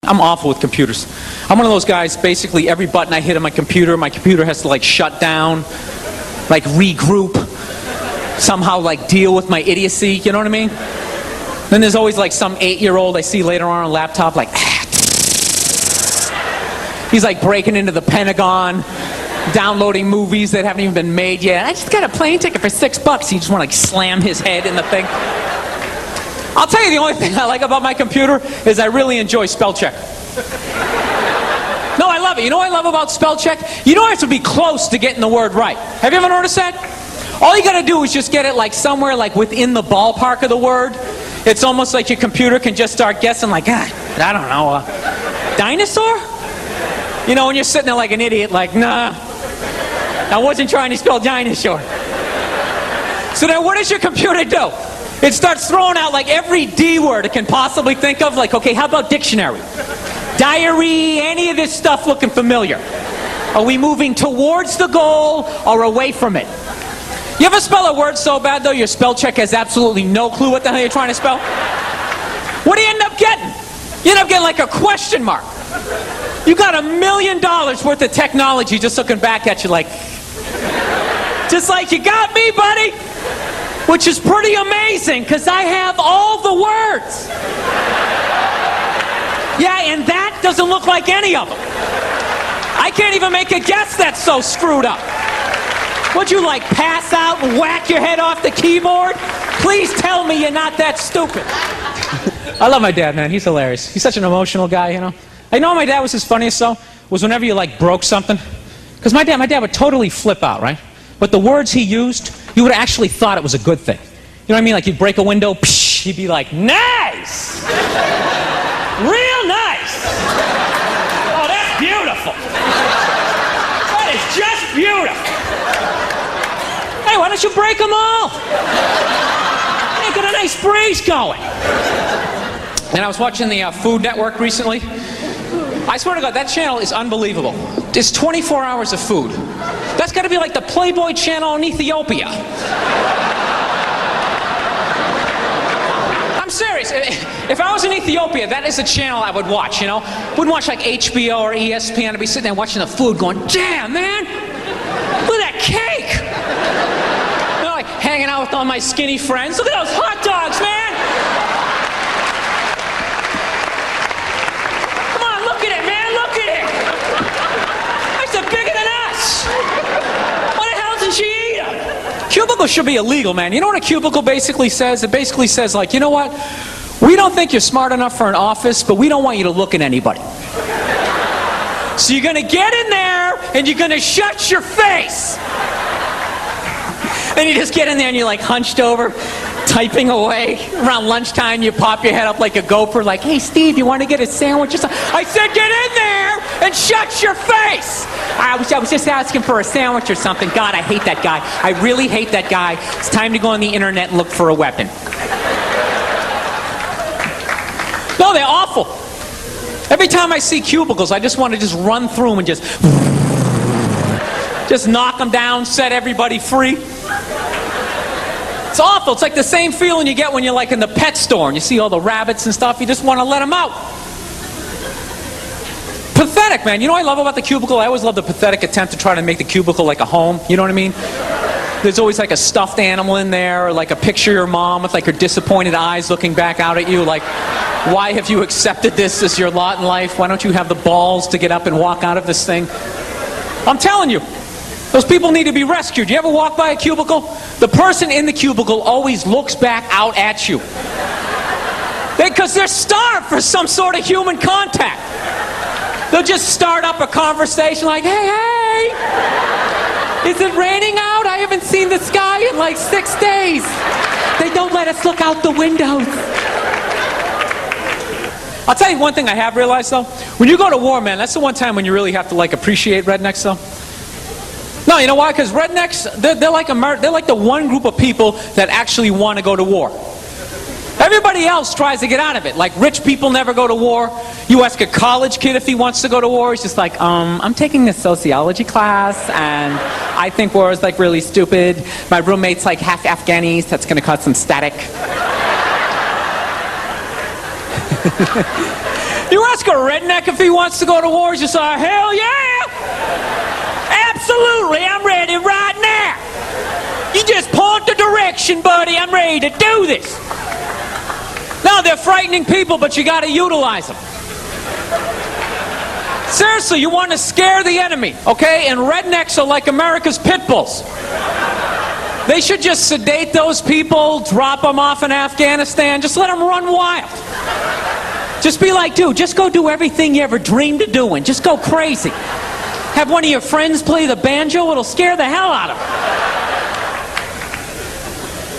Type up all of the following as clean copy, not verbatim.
I'm awful with computers. I'm one of those guys, basically every button I hit on my computer has to like shut down, like regroup, somehow like deal with my idiocy, you know what I mean? Then there's always like some 8-year-old I see later on a laptop like, he's like breaking into the Pentagon, downloading movies that haven't even been made yet. I just got a plane ticket for $6. He just want to like slam his head in the thing. I'll tell you the only thing I like about my computer is I really enjoy spell check. No, I love it. You know what I love about spell check? You don't have to be close to getting the word right. Have you ever noticed that? All you got to do is just get it like somewhere like within the ballpark of the word. It's almost like your computer can just start guessing like, I don't know, dinosaur? You know, when you're sitting there like an idiot, like, nah, I wasn't trying to spell dinosaur. So then what does your computer do? It starts throwing out like every D word it can possibly think of. Like, okay, how about dictionary? Diary, any of this stuff looking familiar? Are we moving towards the goal or away from it? You ever spell a word so bad, though, your spell check has absolutely no clue what the hell you're trying to spell? What do you end up getting? You end up getting like a question mark. You got $1 million worth of technology just looking back at you like, just like, you got me, buddy? Which is pretty amazing, because I have all the words. Yeah, and that doesn't look like any of them. I can't even make a guess that's so screwed up. Would you like pass out and whack your head off the keyboard? Please tell me you're not that stupid. I love my dad, man. He's hilarious. He's such an emotional guy, you know. I know my dad was his funniest, though, was whenever you like broke something. Because my dad would totally flip out, right? But the words he used, you would have actually thought it was a good thing. You know what I mean? Like you'd break a window, psh, he'd be like, nice! Real nice! Oh, that's beautiful! That is just beautiful! Hey, why don't you break them all? Hey, got a nice breeze going. And I was watching the Food Network recently. I swear to God, that channel is unbelievable. It's 24 hours of food. That's got to be like the Playboy channel in Ethiopia. I'm serious. If I was in Ethiopia, that is a channel I would watch, you know? Wouldn't watch like HBO or ESPN. I'd be sitting there watching the food going, damn, man, look at that cake. You know, like hanging out with all my skinny friends. Look at those hot dogs, man. Bigger than us! Why the hell doesn't she eat them? Cubicle should be illegal, man. You know what a cubicle basically says? It basically says, like, you know what? We don't think you're smart enough for an office, but we don't want you to look at anybody. So you're gonna get in there, and you're gonna shut your face! And you just get in there and you're like hunched over, typing away. Around lunchtime, you pop your head up like a gopher, like, hey, Steve, you want to get a sandwich or something? I said, get in there and shut your face! I was just asking for a sandwich or something. God, I hate that guy. I really hate that guy. It's time to go on the internet and look for a weapon. No, they're awful. Every time I see cubicles, I just want to just run through them and just knock them down, set everybody free. It's awful. It's like the same feeling you get when you're like in the pet store and you see all the rabbits and stuff. You just want to let them out. Pathetic, man. You know what I love about the cubicle? I always love the pathetic attempt to try to make the cubicle like a home. You know what I mean? There's always like a stuffed animal in there, or like a picture of your mom with like her disappointed eyes looking back out at you like, why have you accepted this as your lot in life? Why don't you have the balls to get up and walk out of this thing? I'm telling you. Those people need to be rescued. You ever walk by a cubicle? The person in the cubicle always looks back out at you. Because they're starved for some sort of human contact. They'll just start up a conversation like, hey, is it raining out? I haven't seen the sky in like 6 days. They don't let us look out the windows. I'll tell you one thing I have realized, though. When you go to war, man, that's the one time when you really have to like appreciate rednecks, though. No, you know why? Because rednecks, they're like the one group of people that actually want to go to war. Everybody else tries to get out of it. Like rich people never go to war. You ask a college kid if he wants to go to war, he's just like, I'm taking this sociology class and I think war is like really stupid. My roommate's like half Afghanis, that's going to cause some static. You ask a redneck if he wants to go to war, he's just like, hell yeah! Absolutely, I'm ready right now. You just point the direction, buddy. I'm ready to do this. No, they're frightening people, but you got to utilize them. Seriously, you want to scare the enemy, okay? And rednecks are like America's pit bulls. They should just sedate those people, drop them off in Afghanistan, just let them run wild. Just be like, dude, just go do everything you ever dreamed of doing. Just go crazy. Have one of your friends play the banjo, it'll scare the hell out of them.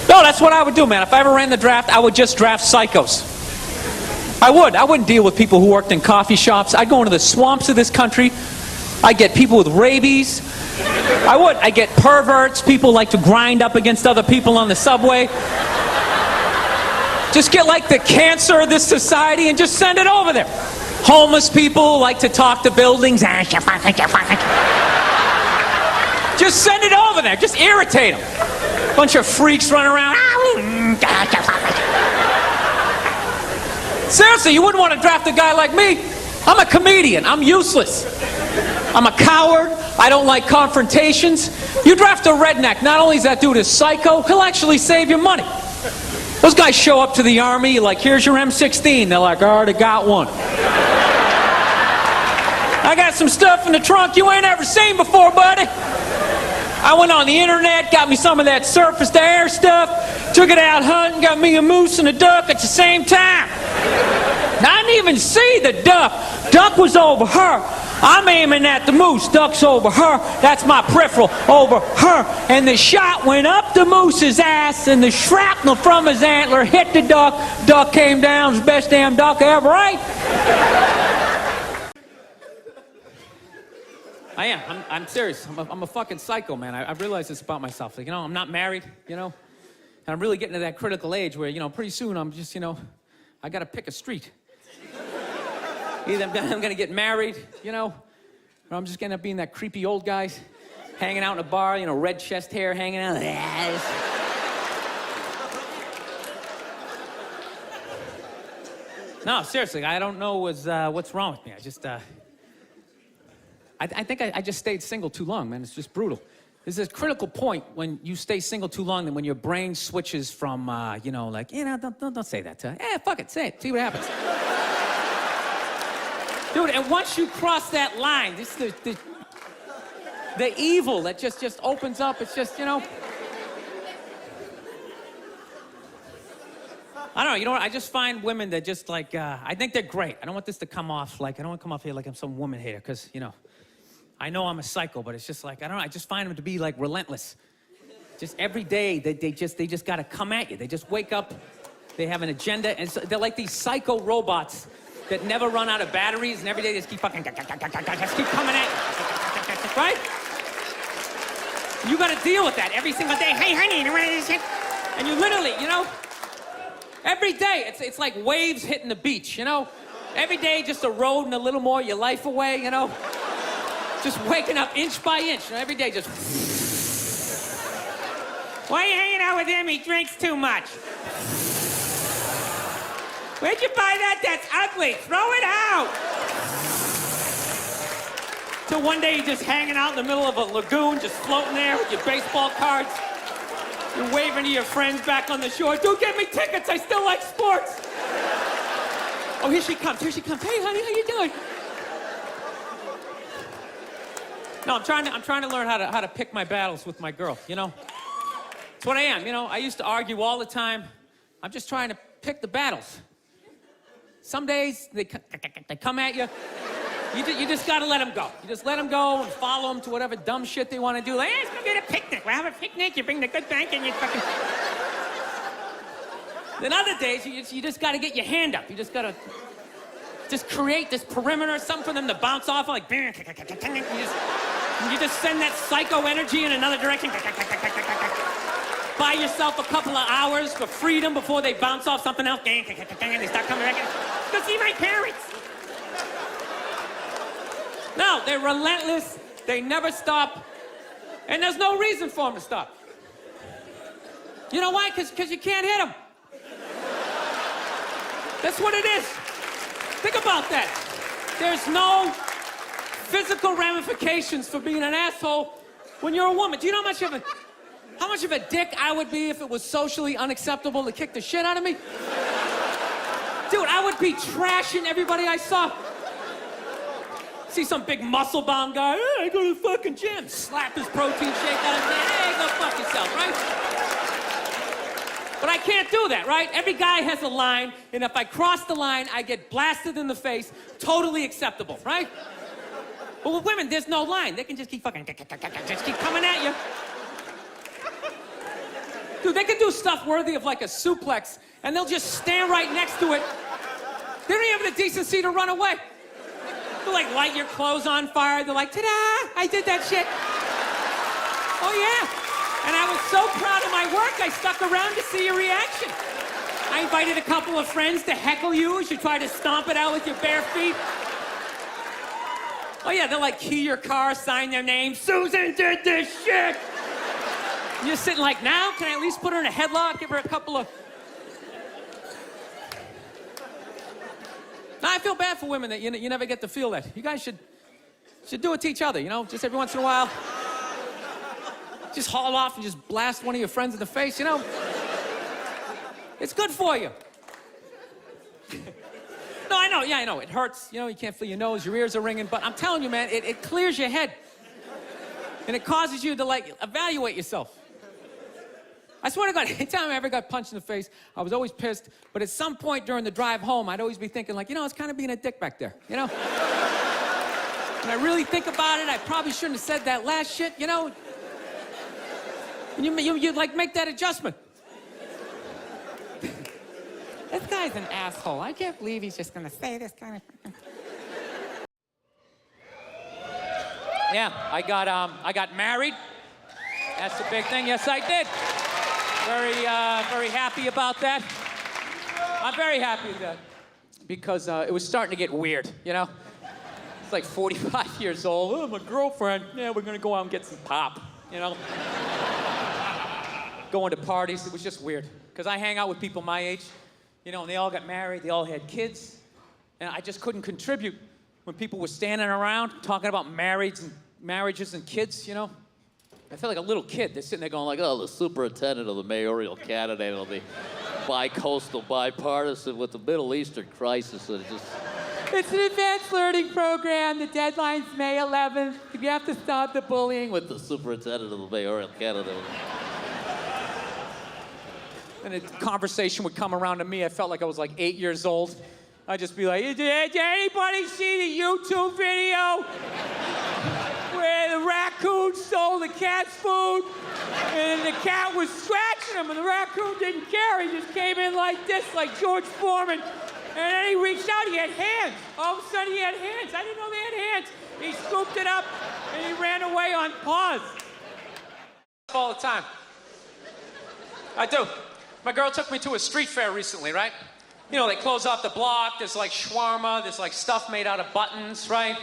No, that's what I would do, man. If I ever ran the draft, I would just draft psychos. I wouldn't deal with people who worked in coffee shops. I'd go into the swamps of this country. I'd get people with rabies. I'd get perverts, people like to grind up against other people on the subway. Just get like the cancer of this society and just send it over there. Homeless people like to talk to buildings. Just send it over there. Just irritate them. Bunch of freaks running around. Seriously, you wouldn't want to draft a guy like me. I'm a comedian. I'm useless. I'm a coward. I don't like confrontations. You draft a redneck. Not only is that dude a psycho, he'll actually save you money. Those guys show up to the army like, here's your M16. They're like, I already got one. I got some stuff in the trunk you ain't ever seen before, buddy. I went on the internet, got me some of that surface-to-air stuff, took it out hunting, got me a moose and a duck at the same time. I didn't even see the duck. Duck was over her. I'm aiming at the moose. Duck's over her. That's my peripheral. Over her. And the shot went up the moose's ass, and the shrapnel from his antler hit the duck. Duck came down. It was the best damn duck I ever ate. I am. I'm serious. I'm a fucking psycho, man. I've realized this about myself. Like, I'm not married, and I'm really getting to that critical age where, pretty soon I'm just, I got to pick a street. Either I'm going to get married, or I'm just going to end up being that creepy old guy hanging out in a bar, red chest hair hanging out. No, seriously, I don't know what's wrong with me. I think I just stayed single too long, man. It's just brutal. There's this critical point when you stay single too long, and when your brain switches from, don't say that to her. Fuck it, say it. See what happens. Dude, and once you cross that line, this the evil that just opens up. It's just, I don't know, you know what? I just find women that just like, I think they're great. I don't want this to come off like, I don't want to come off here like I'm some woman hater, because, I know I'm a psycho, but it's just like, I don't know, I just find them to be like relentless. Just every day, they just got to come at you. They just wake up, they have an agenda, and so they're like these psycho robots that never run out of batteries, and every day they just keep fucking, just keep coming at you, right? You got to deal with that every single day. Hey, honey, and you literally, every day, it's like waves hitting the beach, Every day, just eroding a little more your life away, Just waking up inch by inch, every day just... Why are you hanging out with him? He drinks too much. Where'd you buy that? That's ugly. Throw it out. Till one day you're just hanging out in the middle of a lagoon, just floating there with your baseball cards. You're waving to your friends back on the shore. Dude, get me tickets. I still like sports. Oh, here she comes. Here she comes. Hey, honey, how you doing? No, I'm trying to learn how to pick my battles with my girl, It's what I am, I used to argue all the time. I'm just trying to pick the battles. Some days, they come at you. You just gotta let them go. You just let them go and follow them to whatever dumb shit they want to do. Like, let's go get a picnic. We'll have a picnic, you bring the good bank and you fucking... Then other days, you just gotta get your hand up. You just gotta just create this perimeter, something for them to bounce off, like... You just send that psycho energy in another direction. Buy yourself a couple of hours for freedom before they bounce off something else. And they start coming back. Go see my parents. No, they're relentless. They never stop. And there's no reason for them to stop. You know why? Because you can't hit them. That's what it is. Think about that. There's no physical ramifications for being an asshole when you're a woman. Do you know how much of a dick I would be if it was socially unacceptable to kick the shit out of me? Dude, I would be trashing everybody I saw. See some big muscle-bound guy, hey, I go to the fucking gym. Slap his protein shake out of his hand, hey, go fuck yourself, right? But I can't do that, right? Every guy has a line, and if I cross the line, I get blasted in the face. Totally acceptable, right? But with women, there's no line. They can just keep fucking, just keep coming at you. Dude, they can do stuff worthy of like a suplex, and they'll just stand right next to it. They don't even have the decency to run away. They'll like light your clothes on fire. They're like, ta-da, I did that shit. Oh yeah. And I was so proud of my work, I stuck around to see your reaction. I invited a couple of friends to heckle you as you try to stomp it out with your bare feet. Oh yeah, they'll like key your car, sign their name, Susan did this shit. And you're sitting like, now, can I at least put her in a headlock, give her a couple of... Now, I feel bad for women that you never get to feel that. You guys should do it to each other, you know? Just every once in a while. Just haul off and just blast one of your friends in the face, you know? It's good for you. No, I know, yeah, I know. It hurts, you know, you can't feel your nose, your ears are ringing, but I'm telling you, man, it clears your head. And it causes you to, like, evaluate yourself. I swear to God, anytime I ever got punched in the face, I was always pissed, but at some point during the drive home, I'd always be thinking, like, you know, I was kind of being a dick back there, you know? When I really think about it, I probably shouldn't have said that last shit, you know? And you like, make that adjustment. This guy's an asshole. I can't believe he's just gonna say this kind of... Yeah, I got married. That's the big thing. Yes, I did. Very happy about that. I'm very happy with that because it was starting to get weird, you know? It's like 45 years old. Oh, my girlfriend. Yeah, we're gonna go out and get some pop, you know? Going to parties, it was just weird. Because I hang out with people my age, you know, and they all got married, they all had kids, and I just couldn't contribute when people were standing around talking about marriages and kids, you know? I feel like a little kid. They're sitting there going like, oh, the superintendent of the mayoral candidate will be bi-coastal, bipartisan with the Middle Eastern crisis. And it's an advanced learning program. The deadline's May 11th. You have to stop the bullying with the superintendent of the mayoral candidate. And a conversation would come around to me. I felt like I was like 8 years old. I'd just be like, did anybody see the YouTube video where the raccoon stole the cat's food and the cat was scratching him and the raccoon didn't care? He just came in like this, like George Foreman. And then he reached out, he had hands. All of a sudden he had hands. I didn't know they had hands. He scooped it up and he ran away on paws. All the time. I do. My girl took me to a street fair recently, right? You know, they close off the block, there's like shawarma, there's like stuff made out of buttons, right?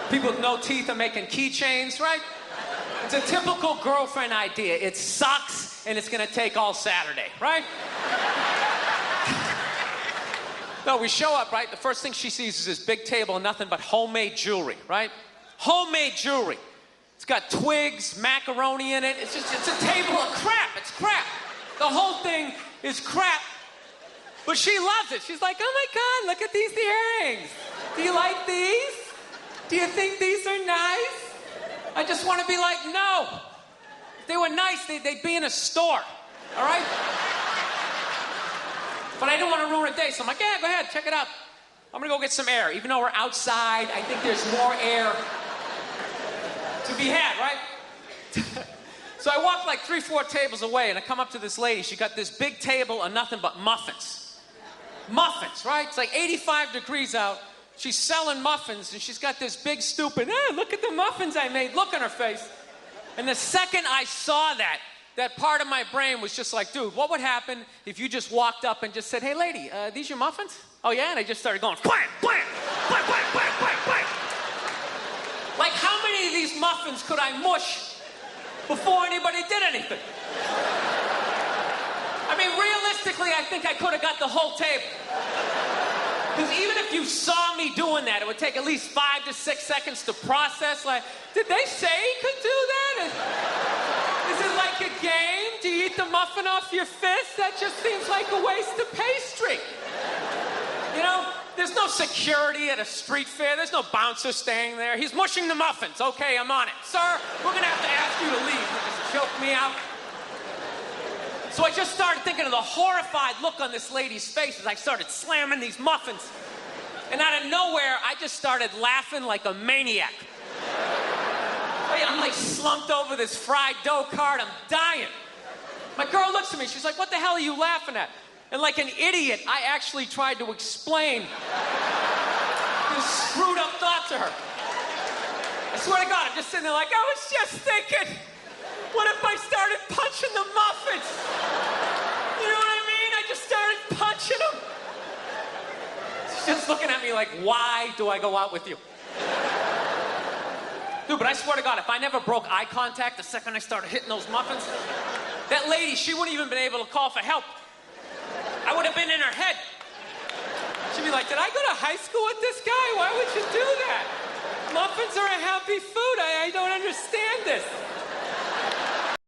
People with no teeth are making keychains, right? It's a typical girlfriend idea. It sucks, and it's gonna take all Saturday, right? No, we show up, right? The first thing she sees is this big table and nothing but homemade jewelry, right? Homemade jewelry. It's got twigs, macaroni in it. It's a table of crap. It's crap. The whole thing is crap. But she loves it. She's like, oh my God, look at these earrings. Do you like these? Do you think these are nice? I just want to be like, no. If they were nice, they'd be in a store, all right? But I don't want to ruin a day, so I'm like, yeah, go ahead, check it out. I'm gonna go get some air. Even though we're outside, I think there's more air to be had, right? So I walk like 3-4 tables away, and I come up to this lady. She got this big table of nothing but muffins. Muffins, right? It's like 85 degrees out. She's selling muffins, and she's got this big stupid, look at the muffins I made, look on her face. And the second I saw that part of my brain was just like, dude, what would happen if you just walked up and just said, hey, lady, these your muffins? Oh, yeah? And I just started going, blam, blam, blam, blam, blam, blam, blam. Like, how many of these muffins could I mush before anybody did anything? I mean, realistically, I think I could have got the whole table. Because even if you saw me doing that, it would take at least 5 to 6 seconds to process, like, did they say he could do that? Is it like a game? Do you eat the muffin off your fist? That just seems like a waste of pastry. You know, there's no security at a street fair. There's no bouncer staying there. He's mushing the muffins. Okay, I'm on it. Sir, we're going to have to ask you to leave. You just choke me out. So I just started thinking of the horrified look on this lady's face as I started slamming these muffins. And out of nowhere, I just started laughing like a maniac. I'm like slumped over this fried dough cart. I'm dying. My girl looks at me. She's like, what the hell are you laughing at? And like an idiot, I actually tried to explain this screwed up thought to her. I swear to God, I'm just sitting there like, I was just thinking, what if I started punching the muffins? You know what I mean? I just started punching them. She's just looking at me like, why do I go out with you? Dude, but I swear to God, if I never broke eye contact the second I started hitting those muffins, that lady, she wouldn't even been able to call for help. I would have been in her head. She'd be like, did I go to high school with this guy? Why would you do that? Muffins are a happy food. I don't understand this.